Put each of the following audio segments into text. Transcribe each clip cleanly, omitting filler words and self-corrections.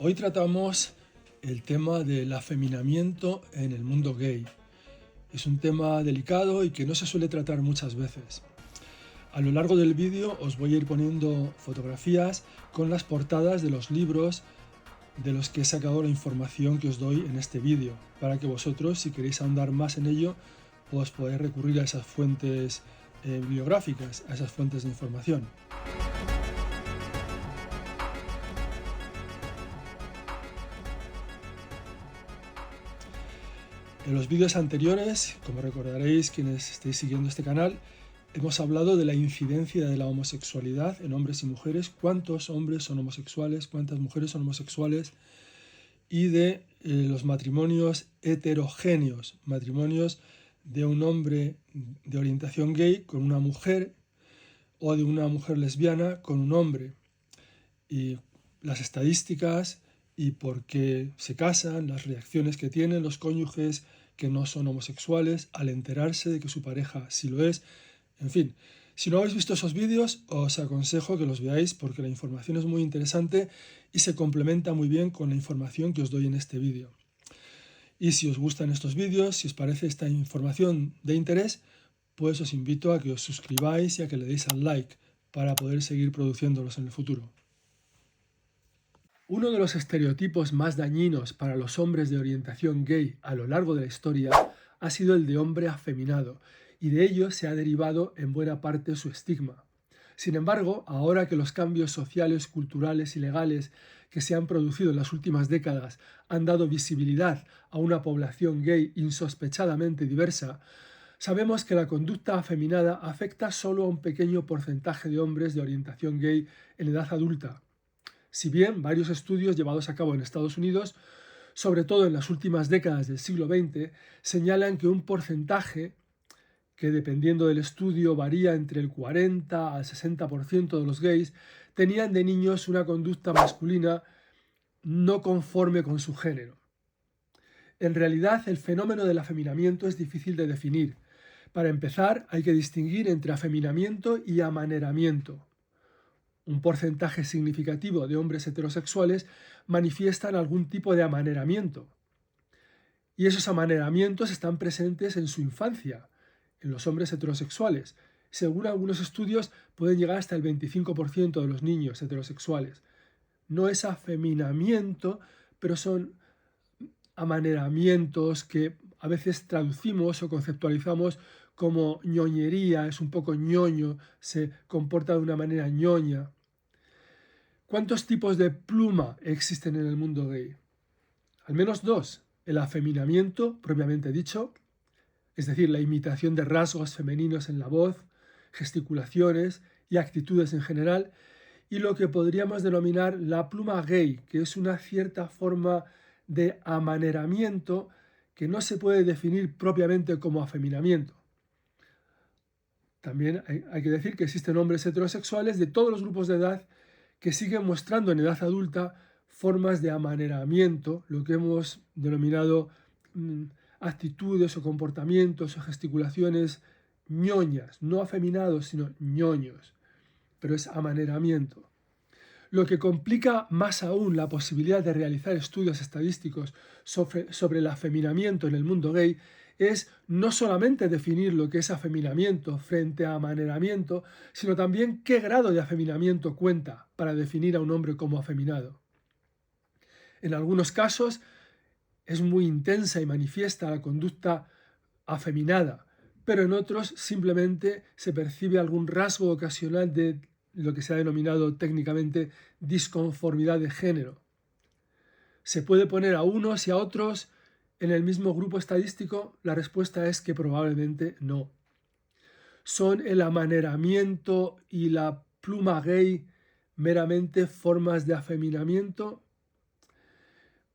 Hoy tratamos el tema del afeminamiento en el mundo gay. Es un tema delicado y que no se suele tratar muchas veces. A lo largo del vídeo os voy a ir poniendo fotografías con las portadas de los libros de los que he sacado la información que os doy en este vídeo, para que vosotros, si queréis ahondar más en ello, pues podáis recurrir a esas fuentes bibliográficas, a esas fuentes de información. En los vídeos anteriores, como recordaréis quienes estéis siguiendo este canal, hemos hablado de la incidencia de la homosexualidad en hombres y mujeres, cuántos hombres son homosexuales, cuántas mujeres son homosexuales, y de los matrimonios heterogéneos, matrimonios de un hombre de orientación gay con una mujer o de una mujer lesbiana con un hombre, y las estadísticas y por qué se casan, las reacciones que tienen los cónyuges que no son homosexuales al enterarse de que su pareja sí lo es. En fin, si no habéis visto esos vídeos, os aconsejo que los veáis porque la información es muy interesante y se complementa muy bien con la información que os doy en este vídeo. Y si os gustan estos vídeos, si os parece esta información de interés, pues os invito a que os suscribáis y a que le deis al like para poder seguir produciéndolos en el futuro. Uno de los estereotipos más dañinos para los hombres de orientación gay a lo largo de la historia ha sido el de hombre afeminado, y de ello se ha derivado en buena parte su estigma. Sin embargo, ahora que los cambios sociales, culturales y legales que se han producido en las últimas décadas han dado visibilidad a una población gay insospechadamente diversa, sabemos que la conducta afeminada afecta solo a un pequeño porcentaje de hombres de orientación gay en edad adulta. Si bien varios estudios llevados a cabo en Estados Unidos, sobre todo en las últimas décadas del siglo XX, señalan que un porcentaje que dependiendo del estudio varía entre el 40 al 60% de los gays, tenían de niños una conducta masculina no conforme con su género. En realidad, el fenómeno del afeminamiento es difícil de definir. Para empezar, hay que distinguir entre afeminamiento y amaneramiento. Un porcentaje significativo de hombres heterosexuales manifiestan algún tipo de amaneramiento. Y esos amaneramientos están presentes en su infancia, en los hombres heterosexuales. Según algunos estudios, pueden llegar hasta el 25% de los niños heterosexuales. No es afeminamiento, pero son amaneramientos que a veces traducimos o conceptualizamos como ñoñería, es un poco ñoño, se comporta de una manera ñoña. ¿Cuántos tipos de pluma existen en el mundo gay? Al menos dos: el afeminamiento, propiamente dicho, es decir, la imitación de rasgos femeninos en la voz, gesticulaciones y actitudes en general, y lo que podríamos denominar la pluma gay, que es una cierta forma de amaneramiento que no se puede definir propiamente como afeminamiento. También hay que decir que existen hombres heterosexuales de todos los grupos de edad que siguen mostrando en edad adulta formas de amaneramiento, lo que hemos denominado actitudes o comportamientos o gesticulaciones ñoñas, no afeminados, sino ñoños, pero es amaneramiento. Lo que complica más aún la posibilidad de realizar estudios estadísticos sobre el afeminamiento en el mundo gay es no solamente definir lo que es afeminamiento frente a amaneramiento, sino también qué grado de afeminamiento cuenta para definir a un hombre como afeminado. En algunos casos es muy intensa y manifiesta la conducta afeminada, pero en otros simplemente se percibe algún rasgo ocasional de lo que se ha denominado técnicamente disconformidad de género. ¿Se puede poner a unos y a otros en el mismo grupo estadístico? La respuesta es que probablemente no. ¿Son el amaneramiento y la pluma gay meramente formas de afeminamiento?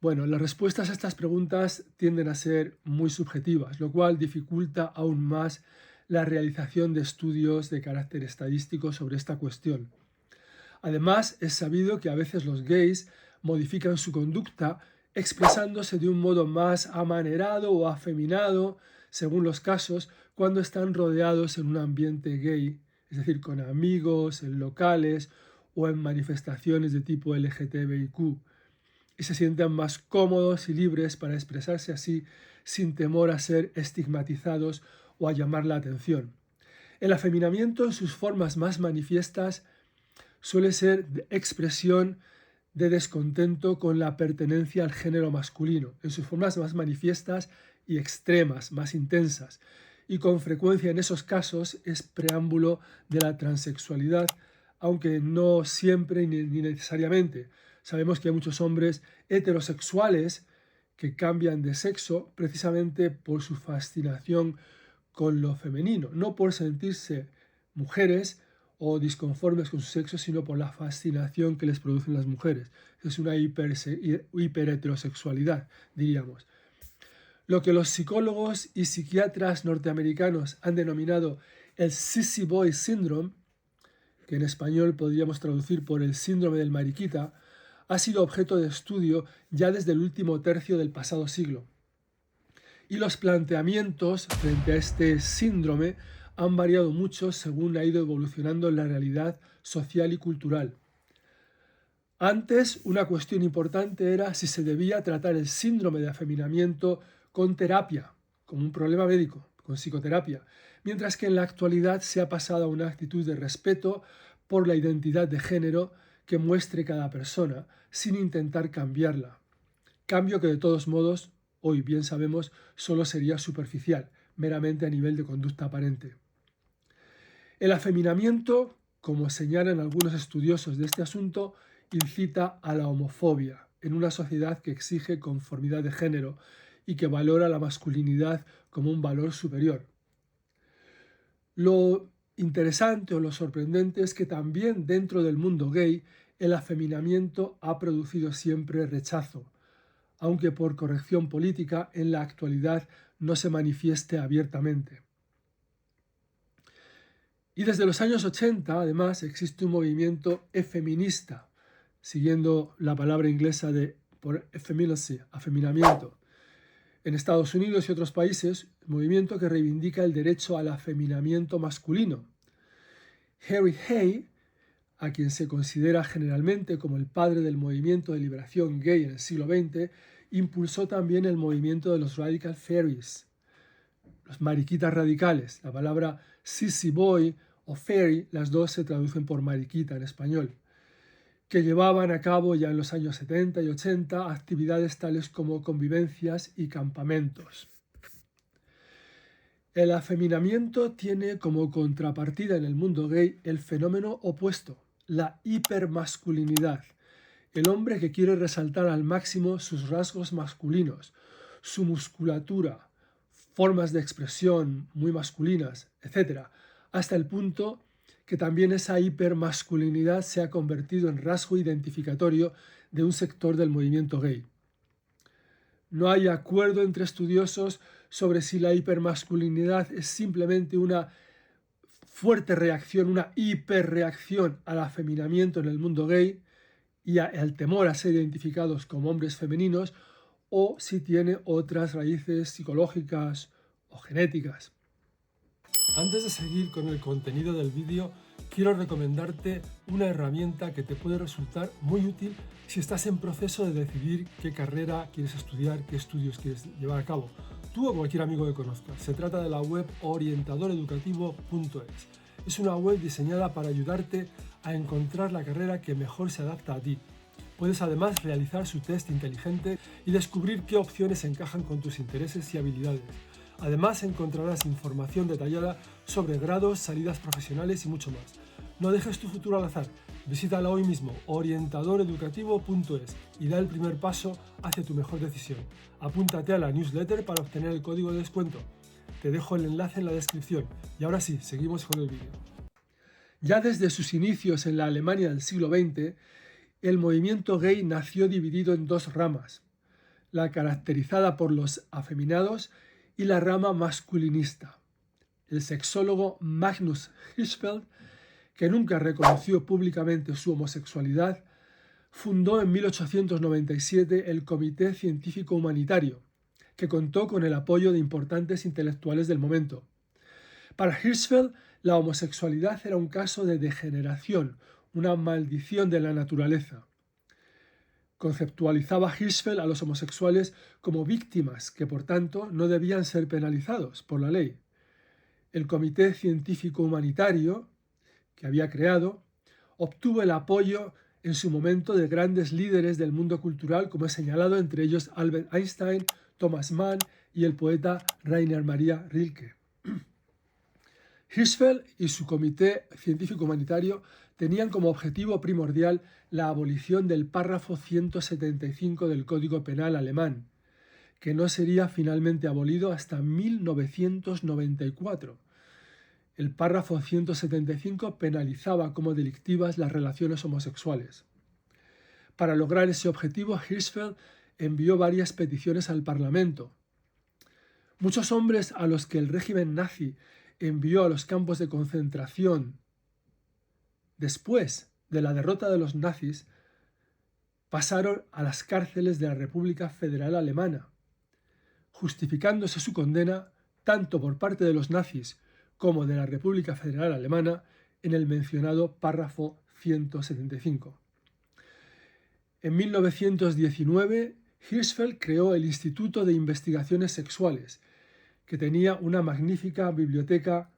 Bueno, las respuestas a estas preguntas tienden a ser muy subjetivas, lo cual dificulta aún más la realización de estudios de carácter estadístico sobre esta cuestión. Además, es sabido que a veces los gays modifican su conducta expresándose de un modo más amanerado o afeminado, según los casos, cuando están rodeados en un ambiente gay, es decir, con amigos, en locales o en manifestaciones de tipo LGTBIQ. y se sientan más cómodos y libres para expresarse así sin temor a ser estigmatizados o a llamar la atención. El afeminamiento en sus formas más manifiestas suele ser expresión de descontento con la pertenencia al género masculino, en sus formas más manifiestas y extremas, más intensas, y con frecuencia en esos casos es preámbulo de la transexualidad, aunque no siempre ni necesariamente. Sabemos que hay muchos hombres heterosexuales que cambian de sexo precisamente por su fascinación con lo femenino, no por sentirse mujeres o disconformes con su sexo, sino por la fascinación que les producen las mujeres. Es una hiperheterosexualidad, diríamos. Lo que los psicólogos y psiquiatras norteamericanos han denominado el Sissy Boy Syndrome, que en español podríamos traducir por el síndrome del mariquita, ha sido objeto de estudio ya desde el último tercio del pasado siglo. Y los planteamientos frente a este síndrome han variado mucho según ha ido evolucionando la realidad social y cultural. Antes, una cuestión importante era si se debía tratar el síndrome de afeminamiento con terapia, como un problema médico, con psicoterapia, mientras que en la actualidad se ha pasado a una actitud de respeto por la identidad de género que muestre cada persona, sin intentar cambiarla. Cambio que de todos modos, hoy bien sabemos, solo sería superficial, meramente a nivel de conducta aparente. El afeminamiento, como señalan algunos estudiosos de este asunto, incita a la homofobia en una sociedad que exige conformidad de género y que valora la masculinidad como un valor superior. Lo interesante o lo sorprendente es que también dentro del mundo gay el afeminamiento ha producido siempre rechazo, aunque por corrección política en la actualidad no se manifieste abiertamente. Y desde los años 80, además, existe un movimiento efeminista, siguiendo la palabra inglesa por effeminacy, afeminamiento. En Estados Unidos y otros países, movimiento que reivindica el derecho al afeminamiento masculino. Harry Hay, a quien se considera generalmente como el padre del movimiento de liberación gay en el siglo XX, impulsó también el movimiento de los Radical Fairies, los mariquitas radicales. La palabra sissy boy o fairy, las dos se traducen por mariquita en español, que llevaban a cabo ya en los años 70 y 80 actividades tales como convivencias y campamentos. El afeminamiento tiene como contrapartida en el mundo gay el fenómeno opuesto, la hipermasculinidad, el hombre que quiere resaltar al máximo sus rasgos masculinos, su musculatura, formas de expresión muy masculinas, etc., hasta el punto que también esa hipermasculinidad se ha convertido en rasgo identificatorio de un sector del movimiento gay. No hay acuerdo entre estudiosos sobre si la hipermasculinidad es simplemente una fuerte reacción, una hiperreacción al afeminamiento en el mundo gay y al temor a ser identificados como hombres femeninos, o si tiene otras raíces psicológicas o genéticas. Antes de seguir con el contenido del vídeo, quiero recomendarte una herramienta que te puede resultar muy útil si estás en proceso de decidir qué carrera quieres estudiar, qué estudios quieres llevar a cabo, tú o cualquier amigo que conozcas. Se trata de la web orientadoreducativo.es. Es una web diseñada para ayudarte a encontrar la carrera que mejor se adapta a ti. Puedes además realizar su test inteligente y descubrir qué opciones encajan con tus intereses y habilidades. Además encontrarás información detallada sobre grados, salidas profesionales y mucho más. No dejes tu futuro al azar. Visítala hoy mismo, orientadoreducativo.es, y da el primer paso hacia tu mejor decisión. Apúntate a la newsletter para obtener el código de descuento. Te dejo el enlace en la descripción. Y ahora sí, seguimos con el vídeo. Ya desde sus inicios en la Alemania del siglo XX, el movimiento gay nació dividido en dos ramas, la caracterizada por los afeminados y la rama masculinista. El sexólogo Magnus Hirschfeld, que nunca reconoció públicamente su homosexualidad, fundó en 1897 el Comité Científico Humanitario, que contó con el apoyo de importantes intelectuales del momento. Para Hirschfeld, la homosexualidad era un caso de degeneración, una maldición de la naturaleza. Conceptualizaba Hirschfeld a los homosexuales como víctimas que, por tanto, no debían ser penalizados por la ley. El Comité Científico Humanitario que había creado obtuvo el apoyo en su momento de grandes líderes del mundo cultural, como he señalado, entre ellos Albert Einstein, Thomas Mann y el poeta Rainer Maria Rilke. Hirschfeld y su Comité Científico Humanitario tenían como objetivo primordial la abolición del párrafo 175 del Código Penal alemán, que no sería finalmente abolido hasta 1994. El párrafo 175 penalizaba como delictivas las relaciones homosexuales. Para lograr ese objetivo, Hirschfeld envió varias peticiones al Parlamento. Muchos hombres a los que el régimen nazi envió a los campos de concentración después de la derrota de los nazis pasaron a las cárceles de la República Federal Alemana, justificándose su condena tanto por parte de los nazis como de la República Federal Alemana en el mencionado párrafo 175. En 1919, Hirschfeld creó el Instituto de Investigaciones Sexuales, que tenía una magnífica biblioteca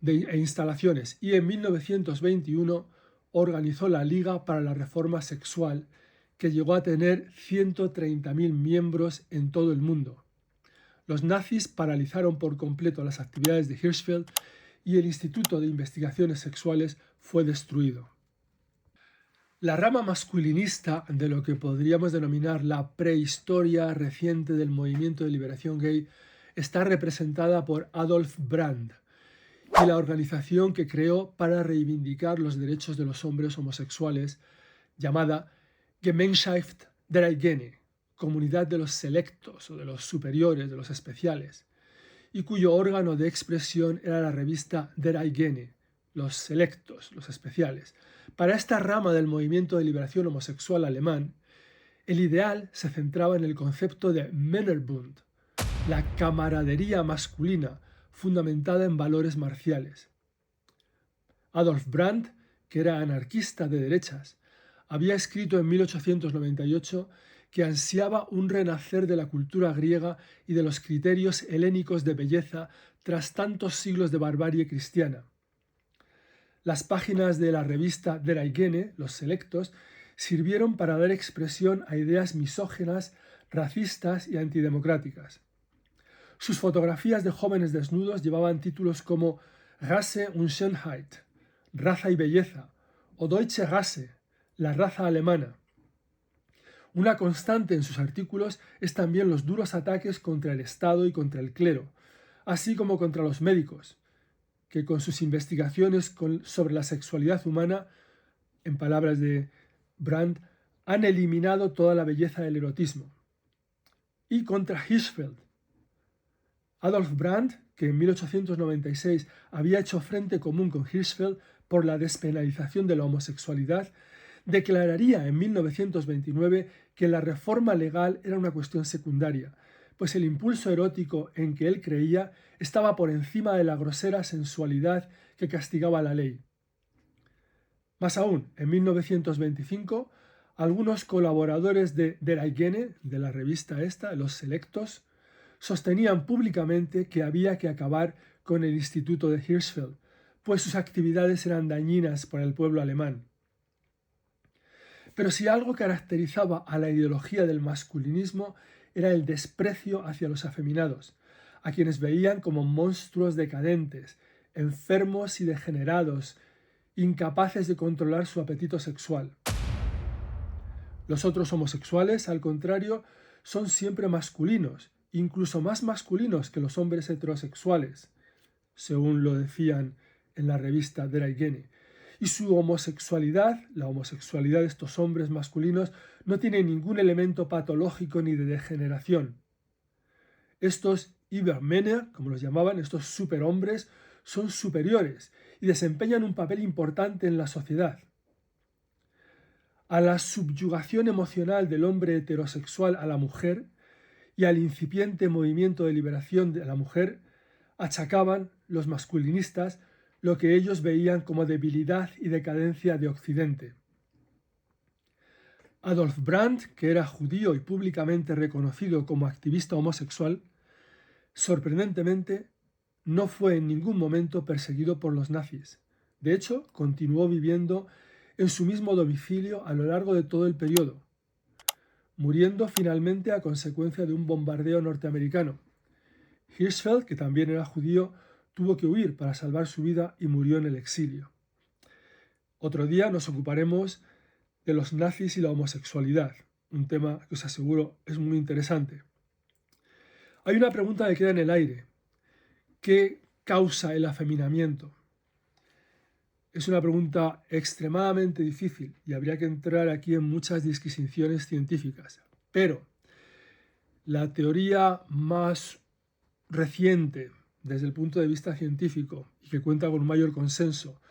e instalaciones, y en 1921 organizó la Liga para la Reforma Sexual, que llegó a tener 130.000 miembros en todo el mundo. Los nazis paralizaron por completo las actividades de Hirschfeld y el Instituto de Investigaciones Sexuales fue destruido. La rama masculinista de lo que podríamos denominar la prehistoria reciente del movimiento de liberación gay está representada por Adolf Brand y la organización que creó para reivindicar los derechos de los hombres homosexuales, llamada Gemeinschaft der Eigene, comunidad de los selectos o de los superiores, de los especiales, y cuyo órgano de expresión era la revista Der Eigene, los selectos, los especiales. Para esta rama del movimiento de liberación homosexual alemán, el ideal se centraba en el concepto de Männerbund, la camaradería masculina fundamentada en valores marciales. Adolf Brand, que era anarquista de derechas, había escrito en 1898 que ansiaba un renacer de la cultura griega y de los criterios helénicos de belleza tras tantos siglos de barbarie cristiana. Las páginas de la revista Der Eigene, los selectos, sirvieron para dar expresión a ideas misóginas, racistas y antidemocráticas. Sus fotografías de jóvenes desnudos llevaban títulos como Rasse und Schönheit, raza y belleza, o Deutsche Rasse, la raza alemana. Una constante en sus artículos es también los duros ataques contra el Estado y contra el clero, así como contra los médicos, que con sus investigaciones sobre la sexualidad humana, en palabras de Brand, han eliminado toda la belleza del erotismo. Y contra Hirschfeld. Adolf Brand, que en 1896 había hecho frente común con Hirschfeld por la despenalización de la homosexualidad, declararía en 1929 que la reforma legal era una cuestión secundaria, pues el impulso erótico en que él creía estaba por encima de la grosera sensualidad que castigaba la ley. Más aún, en 1925, algunos colaboradores de Der Eigene, de la revista esta, los selectos, sostenían públicamente que había que acabar con el Instituto de Hirschfeld, pues sus actividades eran dañinas para el pueblo alemán. Pero si algo caracterizaba a la ideología del masculinismo era el desprecio hacia los afeminados, a quienes veían como monstruos decadentes, enfermos y degenerados, incapaces de controlar su apetito sexual. Los otros homosexuales, al contrario, son siempre masculinos, incluso más masculinos que los hombres heterosexuales, según lo decían en la revista Der Eigene. Y su homosexualidad, la homosexualidad de estos hombres masculinos, no tiene ningún elemento patológico ni de degeneración. Estos Übermänner, como los llamaban, estos superhombres, son superiores y desempeñan un papel importante en la sociedad. A la subyugación emocional del hombre heterosexual a la mujer y al incipiente movimiento de liberación de la mujer achacaban los masculinistas lo que ellos veían como debilidad y decadencia de Occidente. Adolf Brandt, que era judío y públicamente reconocido como activista homosexual, sorprendentemente no fue en ningún momento perseguido por los nazis. De hecho, continuó viviendo en su mismo domicilio a lo largo de todo el periodo, muriendo finalmente a consecuencia de un bombardeo norteamericano. Hirschfeld, que también era judío, tuvo que huir para salvar su vida y murió en el exilio. Otro día nos ocuparemos de los nazis y la homosexualidad, un tema que os aseguro es muy interesante. Hay una pregunta que queda en el aire. ¿Qué causa el afeminamiento? Es una pregunta extremadamente difícil y habría que entrar aquí en muchas disquisiciones científicas. Pero la teoría más reciente desde el punto de vista científico y que cuenta con un mayor consenso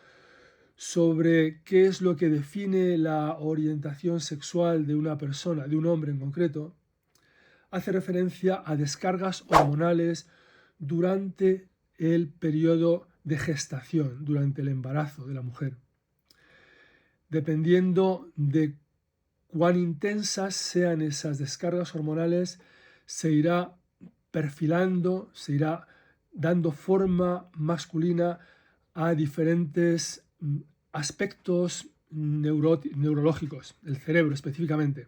sobre qué es lo que define la orientación sexual de una persona, de un hombre en concreto, hace referencia a descargas hormonales durante el periodo de gestación, durante el embarazo de la mujer. Dependiendo de cuán intensas sean esas descargas hormonales, se irá perfilando, se irá dando forma masculina a diferentes aspectos neurológicos, el cerebro específicamente.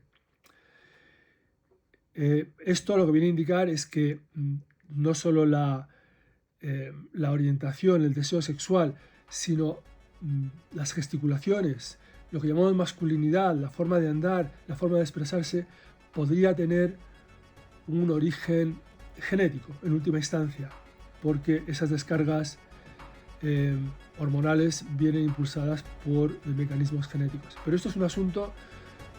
Esto lo que viene a indicar es que no solo la orientación, el deseo sexual, sino las gesticulaciones, lo que llamamos masculinidad, la forma de andar, la forma de expresarse, podría tener un origen genético en última instancia, porque esas descargas hormonales vienen impulsadas por mecanismos genéticos. Pero esto es un asunto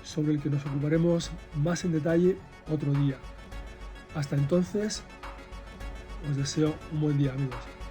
sobre el que nos ocuparemos más en detalle otro día. Hasta entonces, os deseo un buen día, amigos.